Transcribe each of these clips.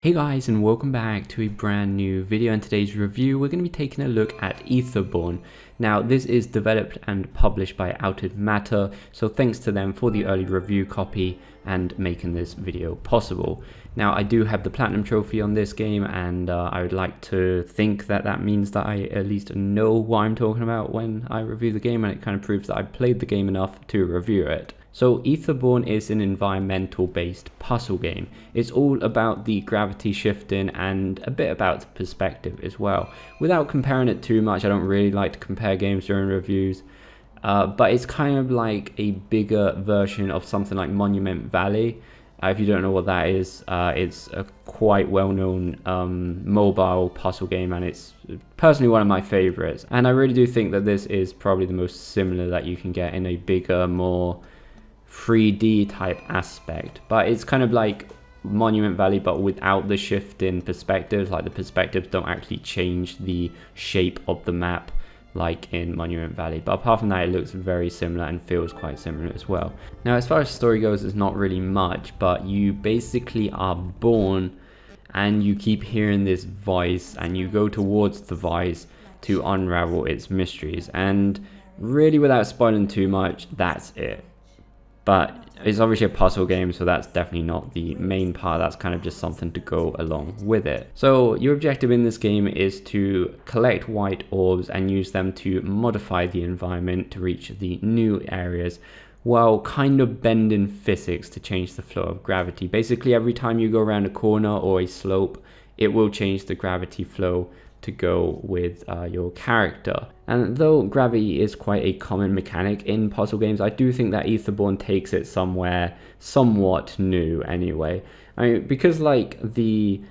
Hey guys, and welcome back to a brand new video. In today's review we're going to be taking a look at Etherborn. Now this is developed and published by Untitled Chapter, so thanks to them for the early review copy and making this video possible. Now I do have the platinum trophy on this game, and I would like to think that that means that I at least know what I'm talking about when I review the game, and it kind of proves that I played the game enough to review it. So Etherborn is an environmental based puzzle game. It's all about the gravity shifting and a bit about the perspective as well. Without comparing it too much, I don't really like to compare games during reviews, but it's kind of like a bigger version of something like Monument Valley. If you don't know what that is, it's a quite well-known mobile puzzle game, and it's personally one of my favorites. And I really do think that this is probably the most similar that you can get in a bigger, more 3D type aspect. But it's kind of like Monument Valley but without the shift in perspectives. Like the perspectives don't actually change the shape of the map like in Monument Valley, but apart from that it looks very similar and feels quite similar as well. Now as far as story goes, there's not really much, but you basically are born and you keep hearing this voice and you go towards the voice to unravel its mysteries. And really, without spoiling too much, that's it. But it's obviously a puzzle game, so that's definitely not the main part. That's kind of just something to go along with it. So your objective in this game is to collect white orbs and use them to modify the environment to reach the new areas, while kind of bending physics to change the flow of gravity. Basically, every time you go around a corner or a slope, it will change the gravity flow to go with your character. And though gravity is quite a common mechanic in puzzle games, I do think that Etherborn takes it somewhere somewhat new anyway. I mean, because like the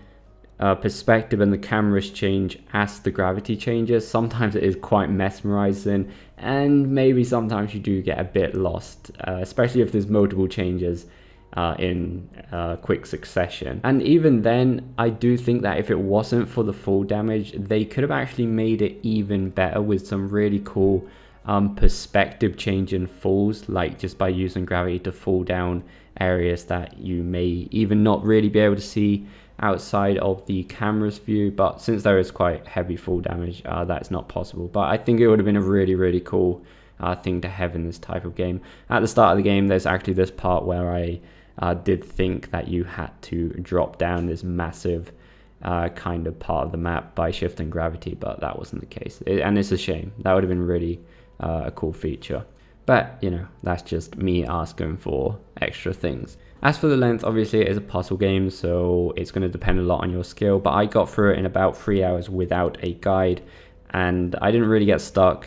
perspective and the cameras change as the gravity changes, sometimes it is quite mesmerizing, and maybe sometimes you do get a bit lost, especially if there's multiple changes in quick succession. And even then, I do think that if it wasn't for the fall damage, they could have actually made it even better with some really cool perspective changing falls, like just by using gravity to fall down areas that you may even not really be able to see outside of the camera's view. But since there is quite heavy fall damage, that's not possible. But I think it would have been a really cool thing to have in this type of game. At the start of the game, there's actually this part where I did think that you had to drop down this massive kind of part of the map by shifting gravity, but that wasn't the case. And it's a shame. That would have been really a cool feature. But, you know, that's just me asking for extra things. As for the length, obviously it is a puzzle game, so it's going to depend a lot on your skill, but I got through it in about 3 hours without a guide, and I didn't really get stuck,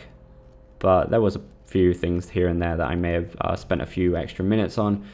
but there was a few things here and there that I may have spent a few extra minutes on.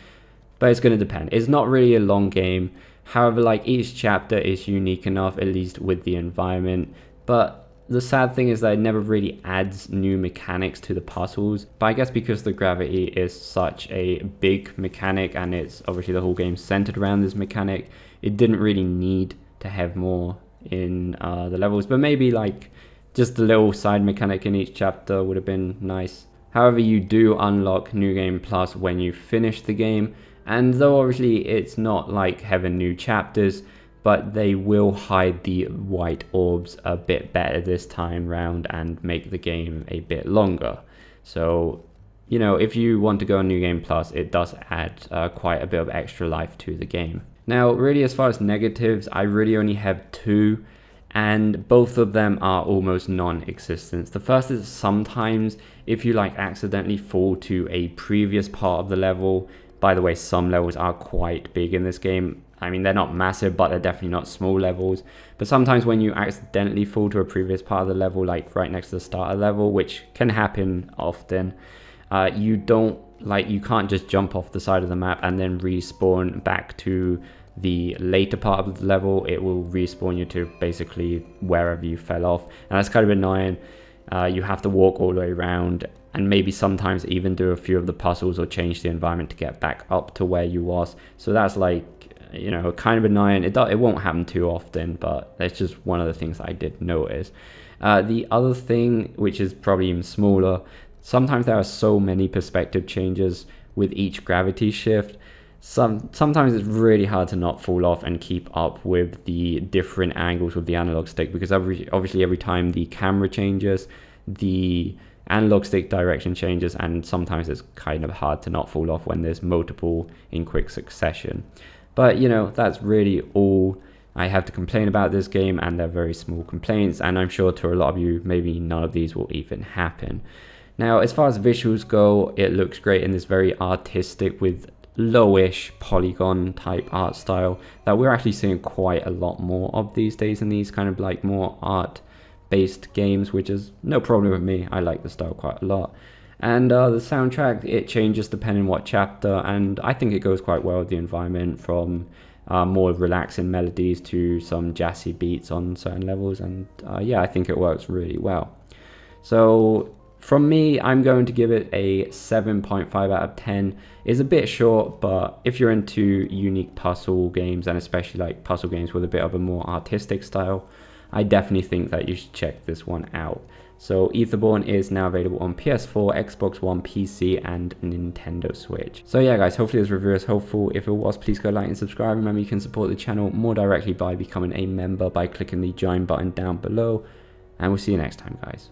But it's going to depend. It's not really a long game. However, like, each chapter is unique enough, at least with the environment. But the sad thing is that it never really adds new mechanics to the puzzles. But I guess because the gravity is such a big mechanic, and it's obviously the whole game centered around this mechanic, it didn't really need to have more in the levels. But maybe like just a little side mechanic in each chapter would have been nice. However, you do unlock New Game Plus when you finish the game. And though obviously it's not like having new chapters, but they will hide the white orbs a bit better this time round and make the game a bit longer. So, you know, if you want to go on New Game Plus, it does add quite a bit of extra life to the game. Now, really, as far as negatives, I really only have two, and both of them are almost non-existent. The first is sometimes if you like accidentally fall to a previous part of the level. By the way, some levels are quite big in this game. I mean, they're not massive, but they're definitely not small levels. But sometimes when you accidentally fall to a previous part of the level, like right next to the starter level, which can happen often, you can't just jump off the side of the map and then respawn back to the later part of the level. It will respawn you to basically wherever you fell off. And that's kind of annoying. You have to walk all the way around, and maybe sometimes even do a few of the puzzles or change the environment to get back up to where you was. So that's like, you know, kind of annoying. It won't happen too often, but that's just one of the things that I did notice. The other thing, which is probably even smaller, sometimes there are so many perspective changes with each gravity shift sometimes it's really hard to not fall off and keep up with the different angles with the analog stick, because obviously every time the camera changes, the analog stick direction changes, and sometimes it's kind of hard to not fall off when there's multiple in quick succession. But you know, that's really all I have to complain about this game, and they're very small complaints, and I'm sure to a lot of you maybe none of these will even happen. Now, as far as visuals go, it looks great in this very artistic with lowish polygon type art style that we're actually seeing quite a lot more of these days in these kind of like more art based games, which is no problem with me. I like the style quite a lot. And the soundtrack, it changes depending what chapter, and I think it goes quite well with the environment, from more relaxing melodies to some jazzy beats on certain levels, and yeah, I think it works really well. So from me, I'm going to give it a 7.5 out of 10. It's a bit short, but if you're into unique puzzle games, and especially like puzzle games with a bit of a more artistic style, I definitely think that you should check this one out. So Etherborn is now available on PS4, Xbox One PC, and Nintendo Switch. So yeah guys, hopefully this review is helpful. If it was, please go like and subscribe. Remember, you can support the channel more directly by becoming a member by clicking the join button down below. And we'll see you next time, guys.